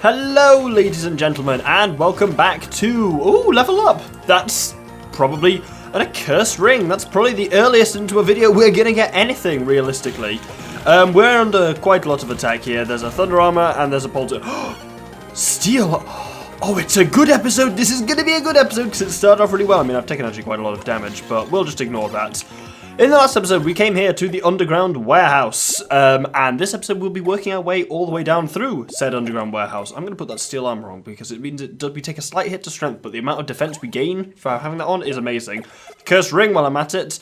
Hello, ladies and gentlemen, and welcome back to... Ooh, level up! That's probably an accursed ring. That's probably the earliest into a video we're gonna get anything, realistically. We're under quite a lot of attack here. There's a thunder armor, and there's a polter... Steel! Oh, it's a good episode! This is gonna be a good episode, because it started off really well. I mean, I've taken actually quite a lot of damage, but we'll just ignore that. In the last episode, we came here to the underground warehouse, and this episode we'll be working our way all the way down through said underground warehouse. I'm going to put that steel armor on because it means we take a slight hit to strength, but the amount of defense we gain for having that on is amazing. The cursed ring, while I'm at it,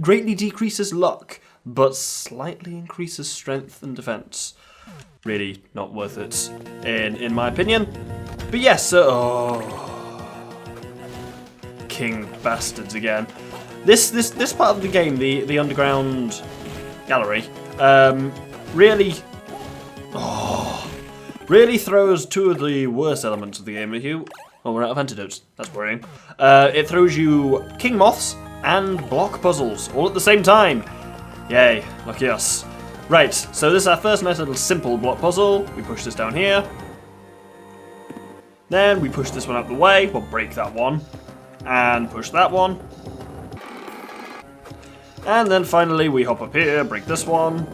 greatly decreases luck, but slightly increases strength and defense. Really not worth it, in my opinion. But yes, king bastards again. This part of the game, the underground gallery, really throws two of the worst elements of the game at you. Oh, we're out of antidotes. That's worrying. It throws you king moths and block puzzles all at the same time. Yay, lucky us. Right, so this is our first nice little simple block puzzle. We push this down here. Then we push this one out the way. We'll break that one. And push that one. And then finally we hop up here, break this one,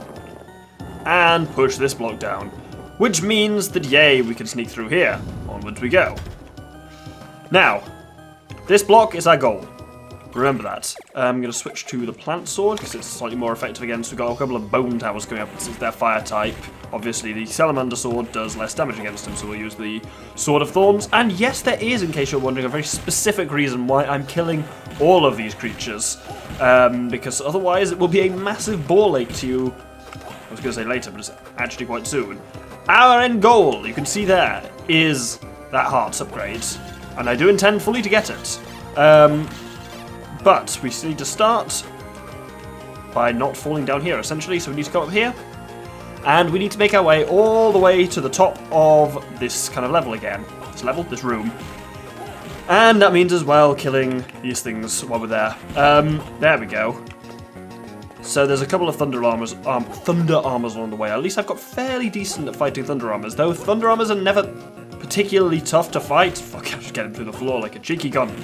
and push this block down. Which means that, yay, we can sneak through here. Onwards we go. Now, this block is our goal. Remember that. I'm going to switch to the plant sword, because it's slightly more effective against. We've got a couple of bone towers coming up, since they're fire type. Obviously, the salamander sword does less damage against them, so we'll use the sword of thorns. And yes, there is, in case you're wondering, a very specific reason why I'm killing all of these creatures. Because otherwise it will be a massive ball ache to you. I was going to say later, but it's actually quite soon. Our end goal, you can see there, is that hearts upgrade. And I do intend fully to get it. But we need to start by not falling down here, essentially. So we need to come up here. And we need to make our way all the way to the top of this kind of level again. This room. And that means as well killing these things while we're there. There we go. So there's a couple of thunder armors along the way. At least I've got fairly decent at fighting thunder armors, though thunder armors are never particularly tough to fight. Fuck, I'm just getting through the floor like a cheeky gun.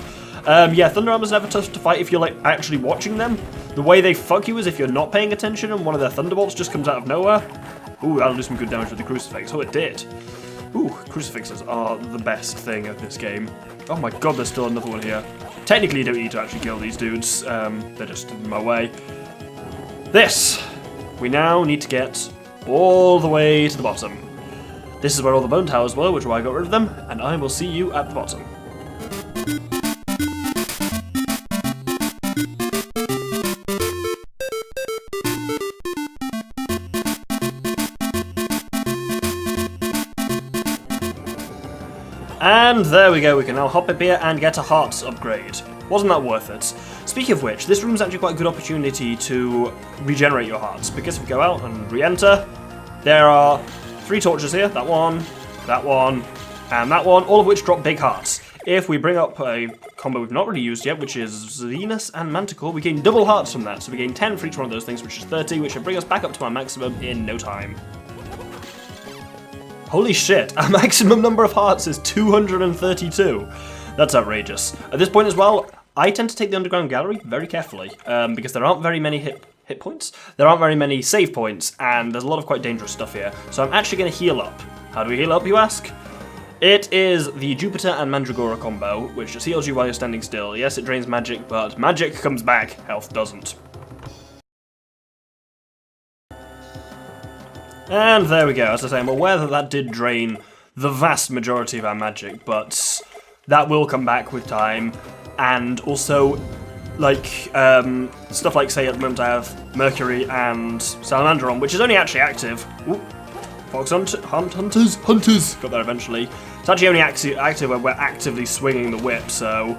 Yeah, thunder armors are never tough to fight if you're like actually watching them. The way they fuck you is if you're not paying attention and one of their thunderbolts just comes out of nowhere. Ooh, that'll do some good damage with the crucifix. Oh, it did. Ooh, crucifixes are the best thing of this game. Oh my god, there's still another one here. Technically, you don't need to actually kill these dudes. They're just in my way. This! We now need to get all the way to the bottom. This is where all the bone towers were, which is why I got rid of them, and I will see you at the bottom. And there we go, we can now hop up here and get a hearts upgrade. Wasn't that worth it? Speaking of which, this room's actually quite a good opportunity to regenerate your hearts, because if we go out and re-enter, there are 3 torches here, that one, and that one, all of which drop big hearts. If we bring up a combo we've not really used yet, which is Venus and Manticore, we gain double hearts from that, so we gain 10 for each one of those things, which is 30, which should bring us back up to our maximum in no time. Holy shit, our maximum number of hearts is 232. That's outrageous. At this point as well, I tend to take the underground gallery very carefully, because there aren't very many hit points, there aren't very many save points, and there's a lot of quite dangerous stuff here. So I'm actually going to heal up. How do we heal up, you ask? It is the Jupiter and Mandragora combo, which just heals you while you're standing still. Yes, it drains magic, but magic comes back, health doesn't. And there we go. As I say, I'm aware that that did drain the vast majority of our magic, but that will come back with time. And also, like, stuff like, say, at the moment I have Mercury and Salamander on, which is only actually active. Ooh, Fox Hunters! Got there eventually. It's actually only active when we're actively swinging the whip, so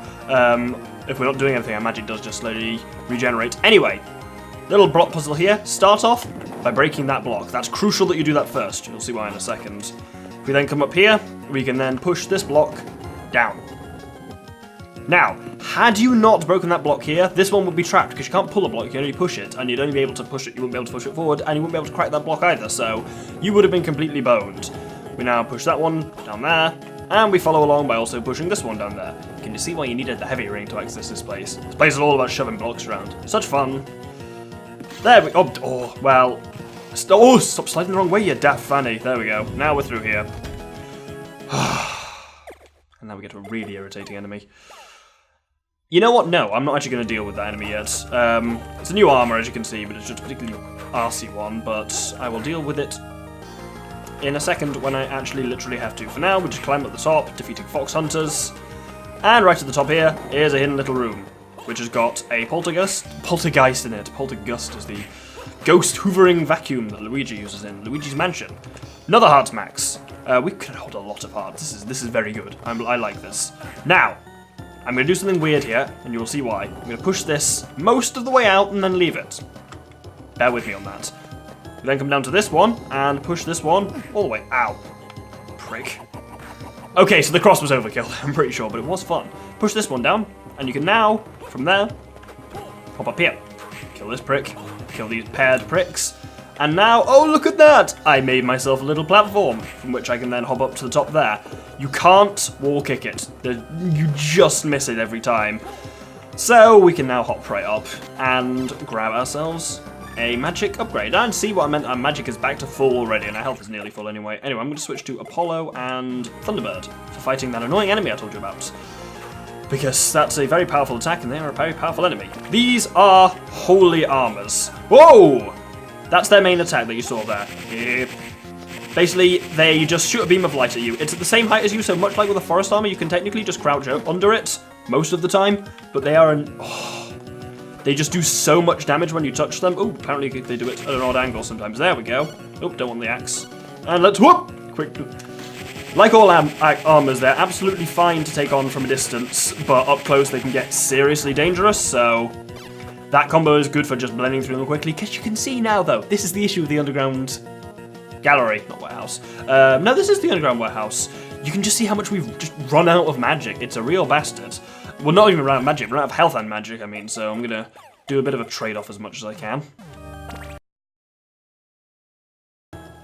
if we're not doing anything, our magic does just slowly regenerate. Anyway, little block puzzle here. Start off by breaking that block. That's crucial that you do that first. You'll see why in a second. If we then come up here, we can then push this block down. Now, had you not broken that block here, this one would be trapped because you can't pull a block, you can only push it, and you'd only be able to push it, you wouldn't be able to push it forward, and you wouldn't be able to crack that block either, so you would have been completely boned. We now push that one down there, and we follow along by also pushing this one down there. Can you see why you needed the heavy ring to access this place? This place is all about shoving blocks around. Such fun. There we go. Oh, well. Oh, stop sliding the wrong way, you daft fanny. There we go. Now we're through here. And now we get to a really irritating enemy. You know what? No, I'm not actually going to deal with that enemy yet. It's a new armor, as you can see, but it's just a particularly arsey one. But I will deal with it in a second when I actually literally have to. For now, we just climb up the top, defeating fox hunters. And right at the top here is a hidden little room, which has got a poltergeist in it. Poltergust is the ghost hoovering vacuum that Luigi uses in Luigi's Mansion. Another heart max. We could hold a lot of hearts. This is very good. I like this. Now, I'm going to do something weird here, and you will see why. I'm going to push this most of the way out and then leave it. Bear with me on that. Then come down to this one and push this one all the way. Ow. Prick. Okay, so the cross was overkill, I'm pretty sure, but it was fun. Push this one down, and you can now, from there, hop up here. Kill this prick. Kill these paired pricks. And now, oh look at that! I made myself a little platform from which I can then hop up to the top there. You can't wall kick it. You just miss it every time. So we can now hop right up and grab ourselves a magic upgrade. And see what I meant, our magic is back to full already, and our health is nearly full anyway. Anyway, I'm going to switch to Apollo and Thunderbird for fighting that annoying enemy I told you about. Because that's a very powerful attack, and they are a very powerful enemy. These are holy armors. Whoa! That's their main attack that you saw there. Yep. Basically, they just shoot a beam of light at you. It's at the same height as you, so much like with a forest armor, you can technically just crouch under it most of the time. But they are they just do so much damage when you touch them. Oh, apparently they do it at an odd angle sometimes. There we go. Oh, don't want the axe. And let's whoop! Quick. Like all armors, they're absolutely fine to take on from a distance, but up close they can get seriously dangerous, so that combo is good for just blending through them quickly, because you can see now, though, this is the issue with the underground gallery, not warehouse. No, this is the underground warehouse. You can just see how much we've just run out of magic. It's a real bastard. Well, not even run out of magic, run out of health and magic, I mean, so I'm going to do a bit of a trade-off as much as I can.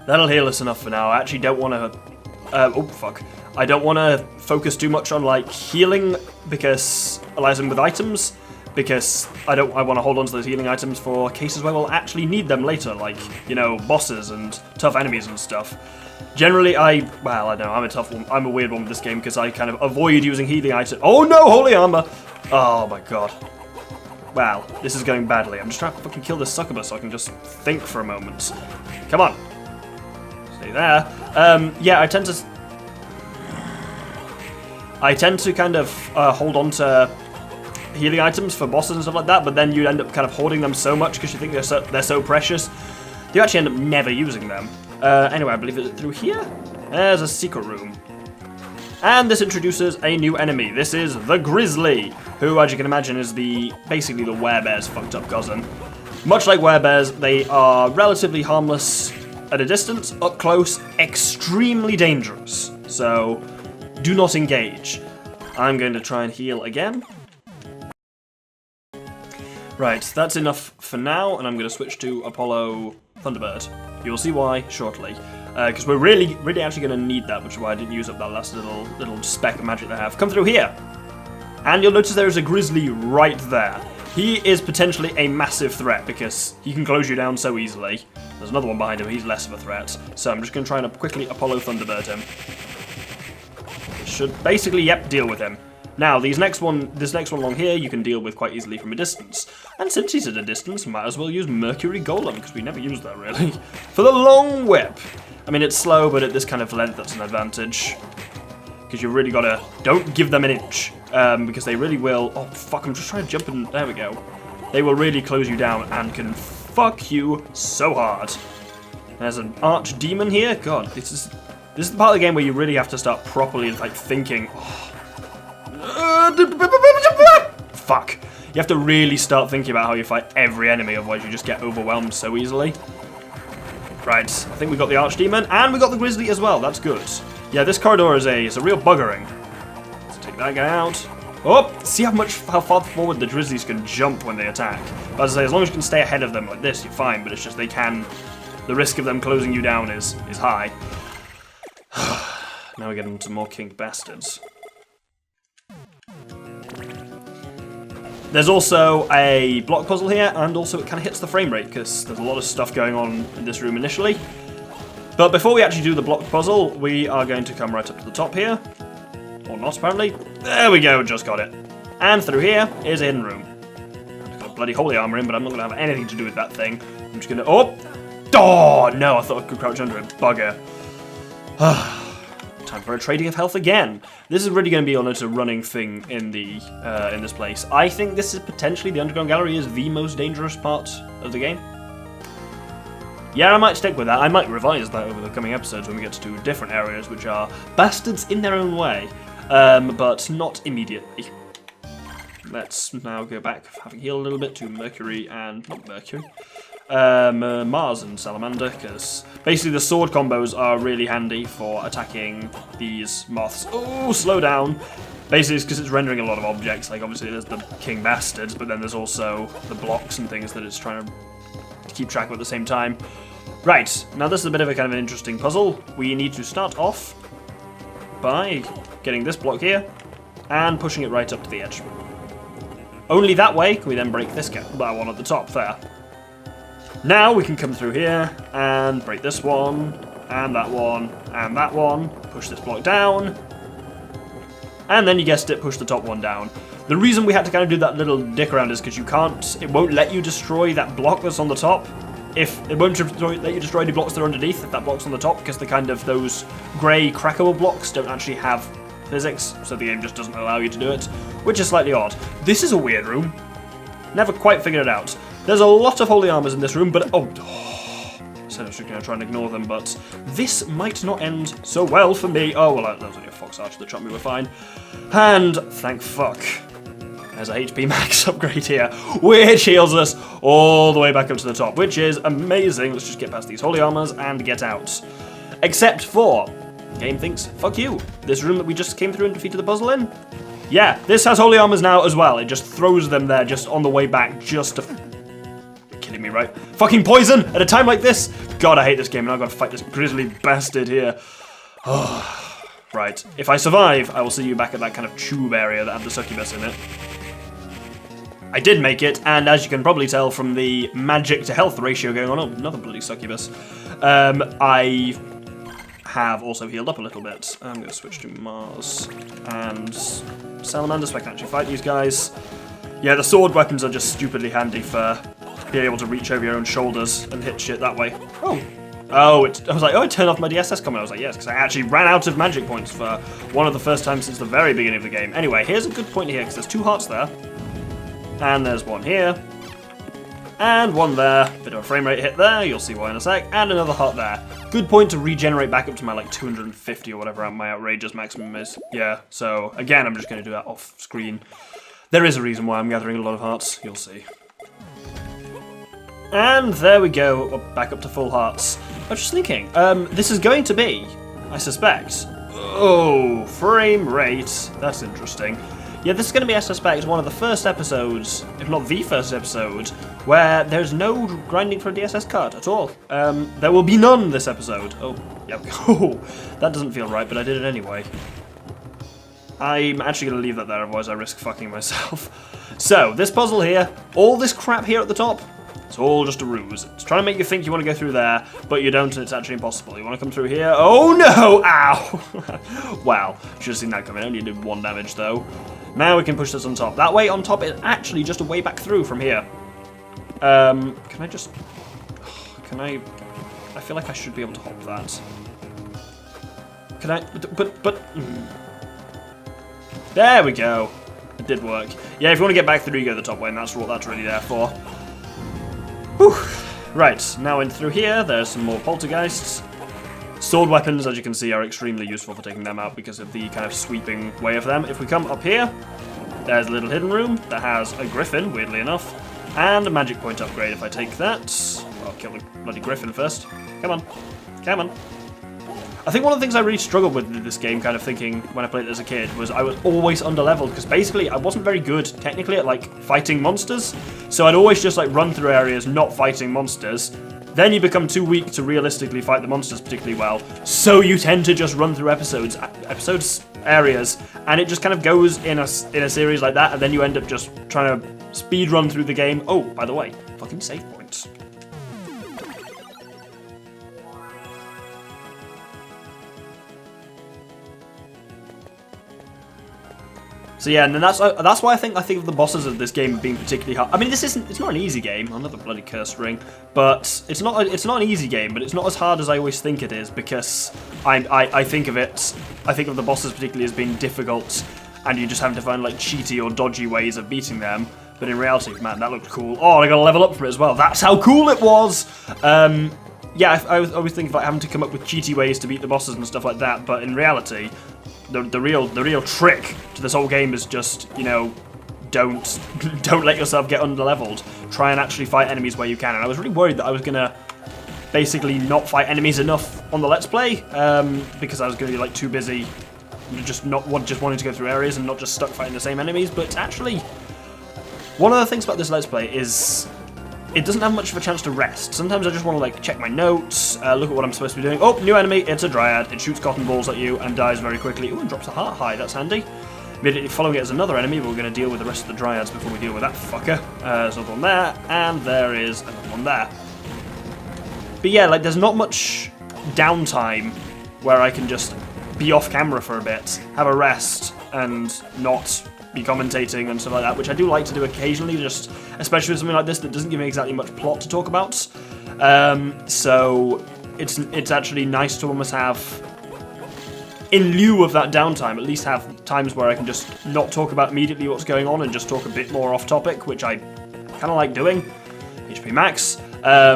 That'll heal us enough for now. I actually don't want to... oh, fuck. I don't want to focus too much on, like, healing, because allows them with items, because I want to hold on to those healing items for cases where we'll actually need them later, like, you know, bosses and tough enemies and stuff. Generally, well, I know, I'm a tough one. I'm a weird one with this game, because I kind of avoid using healing items. Oh, no, holy armor! Oh, my God. Wow, this is going badly. I'm just trying to fucking kill this succubus so I can just think for a moment. Come on. Stay there. Yeah, I tend to kind of hold on to healing items for bosses and stuff like that, but then you end up kind of hoarding them so much because you think they're so precious, you actually end up never using them. Anyway, I believe it's through here. There's a secret room. And this introduces a new enemy. This is the Grizzly, who, as you can imagine, is basically the werebear's fucked up cousin. Much like werebears, they are relatively harmless at a distance. Up close, extremely dangerous. So, do not engage. I'm going to try and heal again. Right, that's enough for now, and I'm going to switch to Apollo Thunderbird. You'll see why shortly. Because we're really actually going to need that, which is why I didn't use up that last little speck of magic that I have. Come through here! And you'll notice there is a Grizzly right there. He is potentially a massive threat, because he can close you down so easily. There's another one behind him, he's less of a threat. So I'm just going to try and quickly Apollo Thunderbird him. Should basically, yep, deal with him. Now, this next one along here, you can deal with quite easily from a distance. And since he's at a distance, might as well use Mercury Golem, because we never use that, really. For the long whip! I mean, it's slow, but at this kind of length, that's an advantage. Because you've really got to... Don't give them an inch, because they really will... Oh, fuck, I'm just trying to jump and... There we go. They will really close you down and can fuck you so hard. There's an archdemon here. God, this is the part of the game where you really have to start properly, like, thinking... Fuck. You have to really start thinking about how you fight every enemy, otherwise you just get overwhelmed so easily. Right, I think we got the Archdemon, and we got the Grizzly as well, that's good. Yeah, this corridor is a real buggering. Let's take that guy out. Oh, see how far forward the Grizzlies can jump when they attack. But as I say, as long as you can stay ahead of them like this, you're fine, but it's just the risk of them closing you down is high. Now we get into more king bastards. There's also a block puzzle here, and also it kind of hits the frame rate, because there's a lot of stuff going on in this room initially. But before we actually do the block puzzle, we are going to come right up to the top here. Or not, apparently. There we go, just got it. And through here is a hidden room. I've got a bloody holy armor in, but I'm not going to have anything to do with that thing. I'm just going to... Oh! Oh, no, I thought I could crouch under it. Bugger. Time for a trading of health again. This is really going to be almost a running thing in the in this place. I think this is potentially, the underground gallery is the most dangerous part of the game. Yeah, I might stick with that. I might revise that over the coming episodes when we get to do different areas, which are bastards in their own way, but not immediately. Let's now go back, having healed a little bit, to Mercury and... not Mercury. Mars and Salamander, because basically the sword combos are really handy for attacking these moths. Oh, slow down! Basically it's because it's rendering a lot of objects, like obviously there's the king bastards, but then there's also the blocks and things that it's trying to keep track of at the same time. Right, now this is a bit of a kind of an interesting puzzle. We need to start off by getting this block here and pushing it right up to the edge. Only that way can we then break this one at the top there. Now we can come through here and break this one, and that one, and that one, push this block down, and then you guessed it, push the top one down. The reason we had to kind of do that little dick around is because you can't, it won't let you destroy that block that's on the top. If it won't let you destroy any blocks that are underneath if that block's on the top, because the kind of those grey crackable blocks don't actually have physics, so the game just doesn't allow you to do it, which is slightly odd. This is a weird room. Never quite figured it out. There's a lot of holy armors in this room, but I said I was going to try and ignore them, but this might not end so well for me. Oh, well, that was only a fox archer that shot me, we're fine. And thank fuck, there's a HP max upgrade here, which heals us all the way back up to the top, which is amazing. Let's just get past these holy armors and get out. Except for, the game thinks, fuck you. This room that we just came through and defeated the puzzle in? Yeah, this has holy armors now as well. It just throws them there just on the way back just to... You're kidding me, right? Fucking poison at a time like this? God, I hate this game and I've got to fight this grisly bastard here. Right, if I survive, I will see you back at that kind of tube area that had the succubus in it. I did make it, and as you can probably tell from the magic to health ratio going on, oh, another bloody succubus, I have also healed up a little bit. I'm going to switch to Mars and Salamander so I can actually fight these guys. Yeah, the sword weapons are just stupidly handy for being able to reach over your own shoulders and hit shit that way. I was like, oh, I turned off my DSS comment. I was like, yes, because I actually ran out of magic points for one of the first times since the very beginning of the game. Anyway, here's a good point here, because there's 2 hearts there. And there's one here. And one there. Bit of a frame rate hit there, you'll see why in a sec. And another heart there. Good point to regenerate back up to my, like, 250 or whatever my outrageous maximum is. Yeah, so, again, I'm just going to do that off screen. There is a reason why I'm gathering a lot of hearts, you'll see. And there we go, back up to full hearts. I was just thinking, this is going to be, I suspect... Oh, frame rate. That's interesting. Yeah, this is going to be, I suspect, one of the first episodes, if not the first episode, where there's no grinding for a DSS card at all. There will be none this episode. Oh, yep. Oh, that doesn't feel right, but I did it anyway. I'm actually going to leave that there, otherwise I risk fucking myself. So, this puzzle here, all this crap here at the top, it's all just a ruse. It's trying to make you think you want to go through there, but you don't, and it's actually impossible. You want to come through here? Oh no! Ow! Wow, should have seen that coming. Only did 1 damage though. Now we can push this on top. That way on top is actually just a way back through from here. Can I just... Can I... I feel like I should be able to hop that. Can I... But... There we go. It did work. Yeah, if you want to get back through, you go the top way, and that's what that's really there for. Whew. Right, now in through here, there's some more poltergeists. Sword weapons, as you can see, are extremely useful for taking them out because of the kind of sweeping way of them. If we come up here, there's a little hidden room that has a griffin, weirdly enough, and a magic point upgrade. If I take that, I'll kill the bloody griffin first. Come on. Come on. I think one of the things I really struggled with this game, kind of thinking when I played it as a kid, was I was always underleveled, because basically I wasn't very good, technically, at, like, fighting monsters. So I'd always just, like, run through areas not fighting monsters, then you become too weak to realistically fight the monsters particularly well. So you tend to just run through areas, and it just kind of goes in a series like that, and then you end up just trying to speed run through the game. Oh, by the way, fucking save points. So yeah, and then that's why I think of the bosses of this game being particularly hard. I mean, it's not an easy game. Another bloody cursed ring, but it's not an easy game. But it's not as hard as I always think it is, because I think of the bosses particularly as being difficult, and you just having to find like cheaty or dodgy ways of beating them. But in reality, man, that looked cool. Oh, I got to level up for it as well. That's how cool it was. Yeah, I always think about having to come up with cheaty ways to beat the bosses and stuff like that. But in reality, the real trick to this whole game is just, you know, don't let yourself get under-leveled. Try and actually fight enemies where you can. And I was really worried that I was gonna basically not fight enemies enough on the Let's Play, because I was gonna be like too busy just wanting to go through areas and not just stuck fighting the same enemies. But actually, one of the things about this Let's Play is it doesn't have much of a chance to rest. Sometimes I just want to like check my notes, look at what I'm supposed to be doing. Oh, new enemy, it's a Dryad. It shoots cotton balls at you and dies very quickly. Oh, and drops a heart high, that's handy. Immediately following it is another enemy, but we're going to deal with the rest of the Dryads before we deal with that fucker. There's another one there, and there is another one there. But yeah, like there's not much downtime where I can just be off camera for a bit, have a rest, and not be commentating and stuff like that, which I do like to do occasionally, just especially with something like this that doesn't give me exactly much plot to talk about. So it's actually nice to almost have, in lieu of that downtime, at least have times where I can just not talk about immediately what's going on and just talk a bit more off topic, which I kind of like doing. HP max. I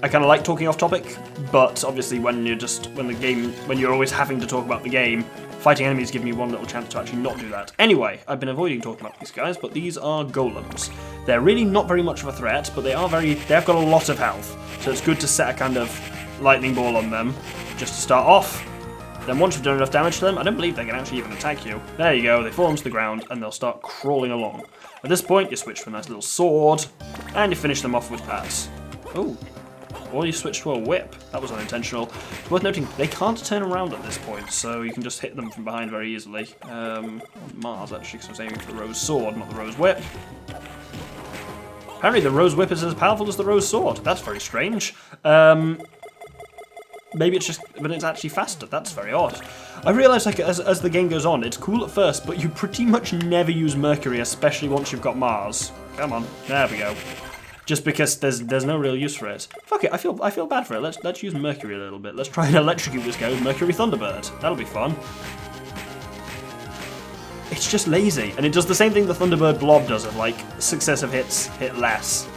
kind of like talking off topic, but obviously when you're always having to talk about the game, fighting enemies give me one little chance to actually not do that. Anyway, I've been avoiding talking about these guys, but these are golems. They're really not very much of a threat, but they've got a lot of health, so it's good to set a kind of lightning ball on them just to start off. Then once you've done enough damage to them, I don't believe they can actually even attack you. There you go, they fall onto the ground and they'll start crawling along. At this point, you switch to a nice little sword, and you finish them off with pads. Oh. Or you switch to a whip. That was unintentional. It's worth noting, they can't turn around at this point, so you can just hit them from behind very easily. Mars, actually, because I was aiming for the Rose Sword, not the Rose Whip. Apparently the Rose Whip is as powerful as the Rose Sword. That's very strange. Maybe it's just, but it's actually faster. That's very odd. I realise, like, as the game goes on, it's cool at first, but you pretty much never use Mercury, especially once you've got Mars. Come on, there we go. Just because there's no real use for it. Fuck it, I feel bad for it. Let's use Mercury a little bit. Let's try and electrocute this guy with Mercury Thunderbird. That'll be fun. It's just lazy, and it does the same thing the Thunderbird Blob does of like successive hits hit less.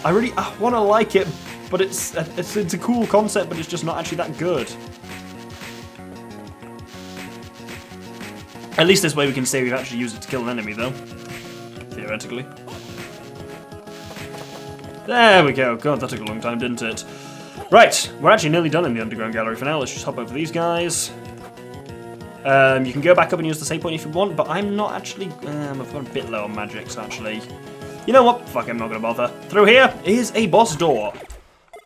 I want to like it, but it's a cool concept, but it's just not actually that good. At least this way we can say we've actually used it to kill an enemy, though. Theoretically. There we go. God, that took a long time, didn't it? Right, we're actually nearly done in the underground gallery for now. Let's just hop over these guys. You can go back up and use the save point if you want, but I'm not actually... I've gone a bit low on magics, actually. You know what? Fuck, I'm not going to bother. Through here is a boss door.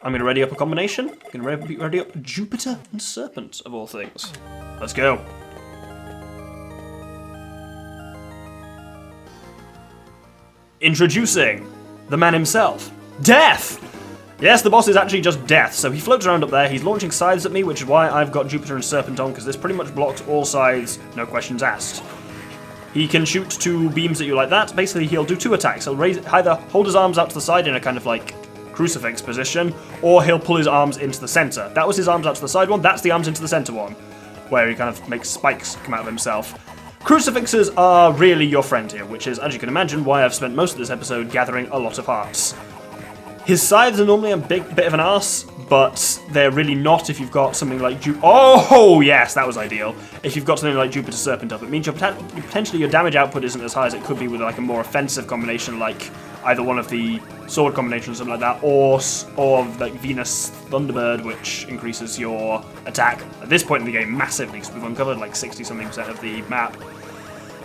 I'm going to ready up a combination. I'm going to ready up Jupiter and Serpent, of all things. Let's go. Introducing the man himself. Death! Yes, the boss is actually just Death, so he floats around up there, he's launching scythes at me, which is why I've got Jupiter and Serpent on, because this pretty much blocks all sides, no questions asked. He can shoot 2 beams at you like that. Basically, he'll do 2 attacks. He'll either hold his arms out to the side in a kind of like crucifix position, or he'll pull his arms into the center. That was his arms out to the side one, that's the arms into the center one, where he kind of makes spikes come out of himself. Crucifixes are really your friend here, which is, as you can imagine, why I've spent most of this episode gathering a lot of hearts. His scythes are normally a bit of an arse, but they're really not if you've got something like Oh, yes, that was ideal. If you've got something like Jupiter Serpent up, it means potentially your damage output isn't as high as it could be with like a more offensive combination, like either one of the sword combinations or something like that, or like Venus Thunderbird, which increases your attack at this point in the game massively, because we've uncovered like 60-something% of the map.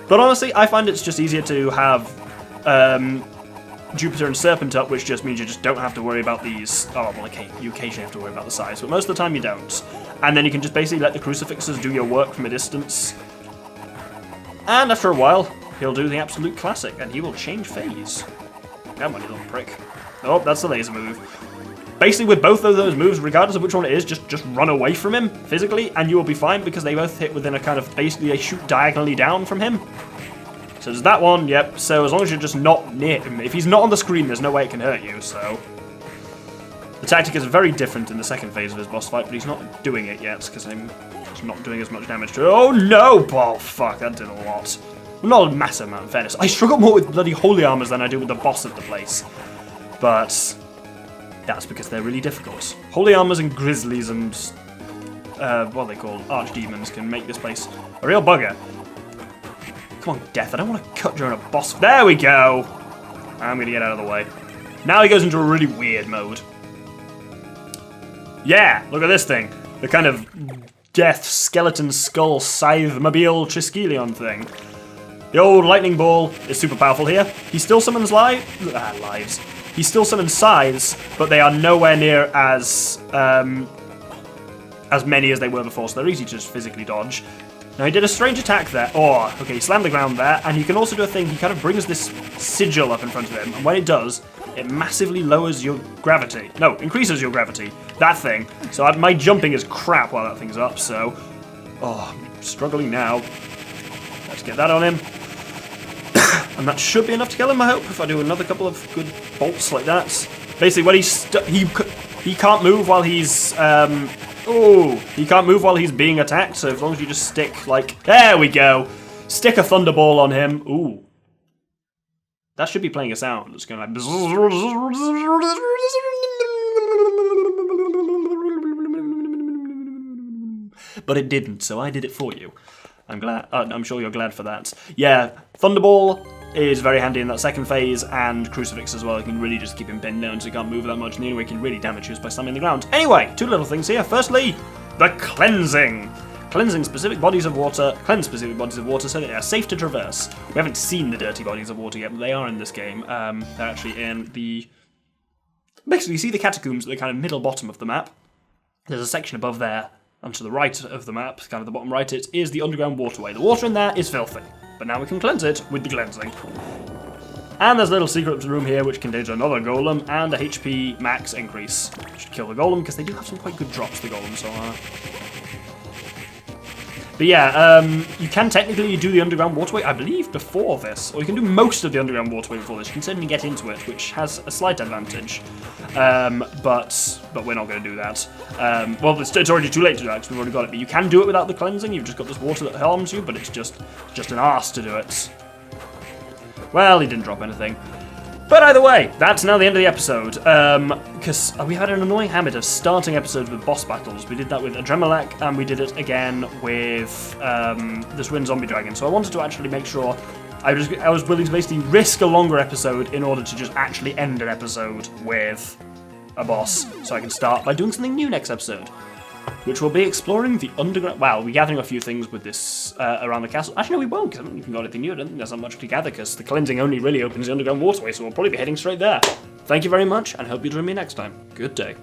But honestly, I find it's just easier to have Jupiter and Serpent up, which just means you just don't have to worry about these. Oh, well, okay, you occasionally have to worry about the size, but most of the time you don't. And then you can just basically let the crucifixes do your work from a distance. And after a while, he'll do the absolute classic, and he will change phase. Come on, you little prick. Oh, that's the laser move. Basically, with both of those moves, regardless of which one it is, just run away from him physically, and you will be fine because they both hit within a kind of, basically, they shoot diagonally down from him. So there's that one, yep. So as long as you're just not near him, if he's not on the screen, there's no way it can hurt you, so. The tactic is very different in the second phase of his boss fight, but he's not doing it yet, because I'm just not doing as much damage to it. Oh no! Oh fuck, that did a lot. Well, not a massive amount, in fairness. I struggle more with bloody holy armors than I do with the boss of the place. But that's because they're really difficult. Holy armors and grizzlies and what are they called? Archdemons can make this place a real bugger. Come on, Death, I don't want to cut during a boss. There we go! I'm going to get out of the way. Now he goes into a really weird mode. Yeah, look at this thing. The kind of death, skeleton, skull, scythe-mobile Triskelion thing. The old lightning ball is super powerful here. He still summons lives. He still summons scythes, but they are nowhere near as many as they were before, so they're easy to just physically dodge. Now he did a strange attack there. Oh, okay, he slammed the ground there, and he can also do a thing. He kind of brings this sigil up in front of him, and when it does, it massively lowers your gravity. No, increases your gravity. That thing. So my jumping is crap while that thing's up, so. Oh, I'm struggling now. Let's get that on him. And that should be enough to kill him, I hope, if I do another couple of good bolts like that. Basically, when he can't move while he's he can't move while he's being attacked. So as long as you just stick there we go, stick a thunderball on him. Ooh, that should be playing a sound. It's going like, but it didn't, so I did it for you. I'm glad. I'm sure you're glad for that. Yeah, Thunderball is very handy in that second phase, and Crucifix as well. You can really just keep him pinned down so he can't move that much, and the only way he can really damage you is by slamming the ground. Anyway, two little things here. Firstly, the cleansing. Cleanse specific bodies of water so they are safe to traverse. We haven't seen the dirty bodies of water yet, but they are in this game. They're actually in the. Basically, you see the catacombs at the kind of middle bottom of the map. There's a section above there. And to the right of the map, kind of the bottom right, it is the underground waterway. The water in there is filthy, but now we can cleanse it with the cleansing. And there's a little secret room here which contains another golem and a HP max increase. Should kill the golem because they do have some quite good drops, the golem, so But yeah, you can technically do the underground waterway, I believe, before this. Or you can do most of the underground waterway before this. You can certainly get into it, which has a slight advantage. But we're not going to do that. Well, it's already too late to do that because we've already got it. But you can do it without the cleansing. You've just got this water that harms you, but it's just an arse to do it. Well, he didn't drop anything. But either way, that's now the end of the episode. Because we had an annoying habit of starting episodes with boss battles. We did that with Adremalek, and we did it again with this Twin Zombie Dragon. So I wanted to actually make sure I was willing to basically risk a longer episode in order to just actually end an episode with a boss. So I can start by doing something new next episode, which will be exploring the underground. Wow, we'll be gathering a few things with this around the castle. Actually, no, we won't, because I haven't even got anything new. I don't think there's that much to gather, because the cleansing only really opens the underground waterway, so we'll probably be heading straight there. Thank you very much, and hope you join me next time. Good day.